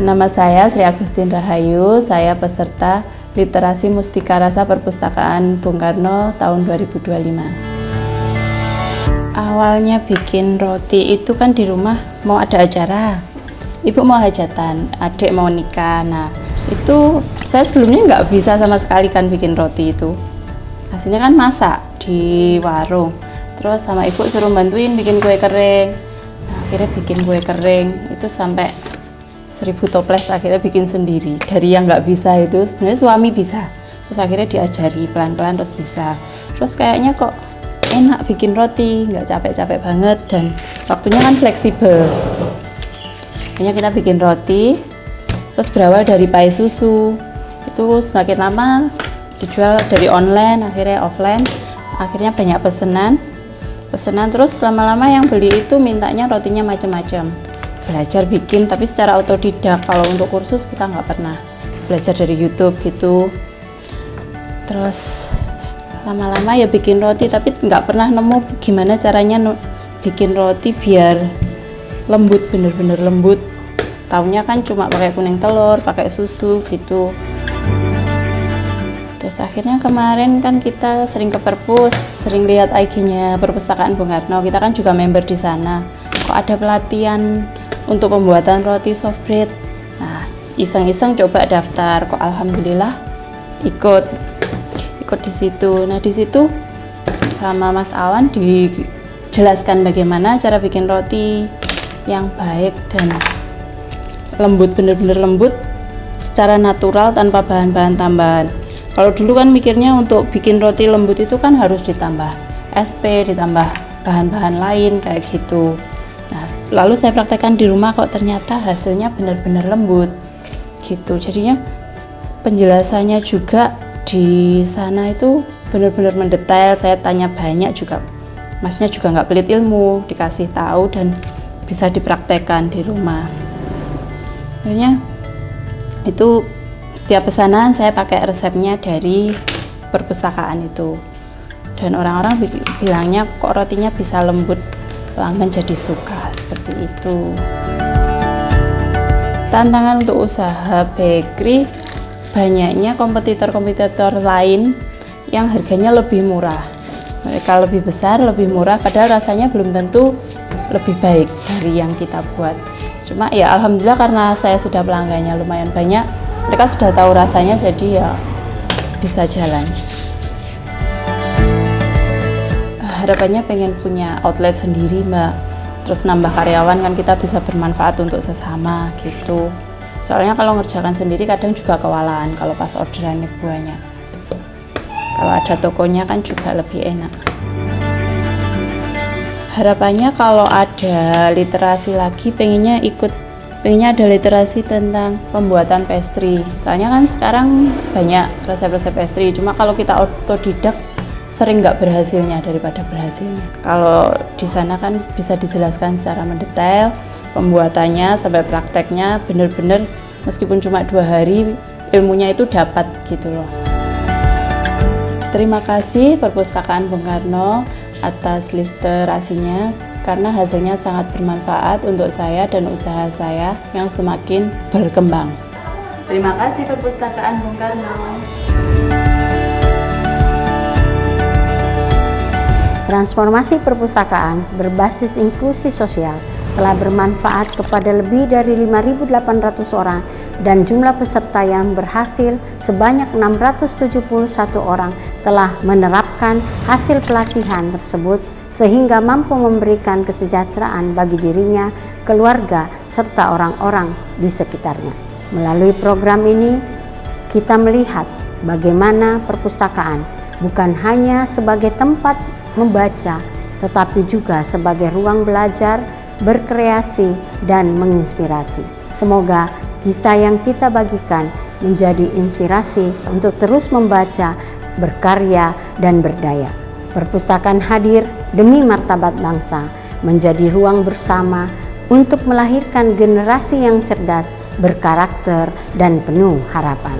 Nama saya Sri Agustin Rahayu, saya peserta Literasi Mustika Rasa Perpustakaan Bung Karno tahun 2025. Awalnya bikin roti itu kan di rumah mau ada acara, ibu mau hajatan, adik mau nikah. Nah itu saya sebelumnya nggak bisa sama sekali kan bikin roti itu. Hasilnya kan masak di warung, terus sama ibu suruh bantuin bikin kue kering. Nah, akhirnya bikin kue kering itu sampai 1000 toples, akhirnya bikin sendiri. Dari yang nggak bisa itu sebenarnya suami bisa, terus akhirnya diajari pelan-pelan terus bisa. Terus kayaknya kok enak bikin roti, nggak capek-capek banget dan waktunya kan fleksibel. Akhirnya kita bikin roti, terus berawal dari pai susu. Itu semakin lama dijual dari online, akhirnya offline, akhirnya banyak pesanan terus lama-lama yang beli itu mintanya rotinya macam-macam. Belajar bikin tapi secara otodidak, kalau untuk kursus kita nggak pernah, belajar dari YouTube gitu. Terus lama-lama ya bikin roti tapi nggak pernah nemu gimana caranya bikin roti biar lembut, bener-bener lembut. Taunya kan cuma pakai kuning telur, pakai susu gitu. Terus akhirnya kemarin kan kita sering ke perpus, sering lihat IG-nya Perpustakaan Bung Karno, kita kan juga member di sana. Kok ada pelatihan untuk pembuatan roti soft bread. Nah, iseng-iseng coba daftar, kok alhamdulillah ikut di situ. Nah, di situ sama Mas Awan dijelaskan bagaimana cara bikin roti yang baik dan lembut, bener-bener lembut secara natural tanpa bahan-bahan tambahan. Kalau dulu kan mikirnya untuk bikin roti lembut itu kan harus ditambah SP, ditambah bahan-bahan lain kayak gitu. Nah, lalu saya praktekkan di rumah, kok ternyata hasilnya benar-benar lembut gitu. Jadinya penjelasannya juga di sana itu benar-benar mendetail. Saya tanya banyak juga, masnya juga nggak pelit ilmu, dikasih tahu dan bisa dipraktekkan di rumah. Akhirnya itu setiap pesanan saya pakai resepnya dari perpustakaan itu, dan orang-orang bilangnya kok rotinya bisa lembut, pelanggan jadi suka seperti itu. Tantangan untuk usaha bakery, banyaknya kompetitor-kompetitor lain yang harganya lebih murah. Mereka lebih besar, lebih murah, padahal rasanya belum tentu lebih baik dari yang kita buat. Cuma ya alhamdulillah karena saya sudah pelanggannya lumayan banyak, mereka sudah tahu rasanya, jadi ya bisa jalan. Harapannya pengen punya outlet sendiri, Mbak. Terus nambah karyawan kan kita bisa bermanfaat untuk sesama gitu. Soalnya kalau ngerjakan sendiri kadang juga kewalahan kalau pas orderan buahnya. Kalau ada tokonya kan juga lebih enak. Harapannya kalau ada literasi lagi, pengennya ada literasi tentang pembuatan pastry. Soalnya kan sekarang banyak resep-resep pastry, cuma kalau kita otodidak sering nggak berhasilnya daripada berhasilnya. Kalau di sana kan bisa dijelaskan secara mendetail pembuatannya sampai prakteknya, bener-bener meskipun cuma 2 hari ilmunya itu dapat gitu loh. Terima kasih Perpustakaan Bung Karno atas literasinya, karena hasilnya sangat bermanfaat untuk saya dan usaha saya yang semakin berkembang. Terima kasih Perpustakaan Bung Karno. Transformasi perpustakaan berbasis inklusi sosial telah bermanfaat kepada lebih dari 5.800 orang dan jumlah peserta yang berhasil sebanyak 671 orang telah menerapkan hasil pelatihan tersebut sehingga mampu memberikan kesejahteraan bagi dirinya, keluarga, serta orang-orang di sekitarnya. Melalui program ini, kita melihat bagaimana perpustakaan bukan hanya sebagai tempat membaca, tetapi juga sebagai ruang belajar, berkreasi, dan menginspirasi. Semoga kisah yang kita bagikan menjadi inspirasi untuk terus membaca, berkarya, dan berdaya. Perpustakaan hadir demi martabat bangsa, menjadi ruang bersama untuk melahirkan generasi yang cerdas, berkarakter, dan penuh harapan.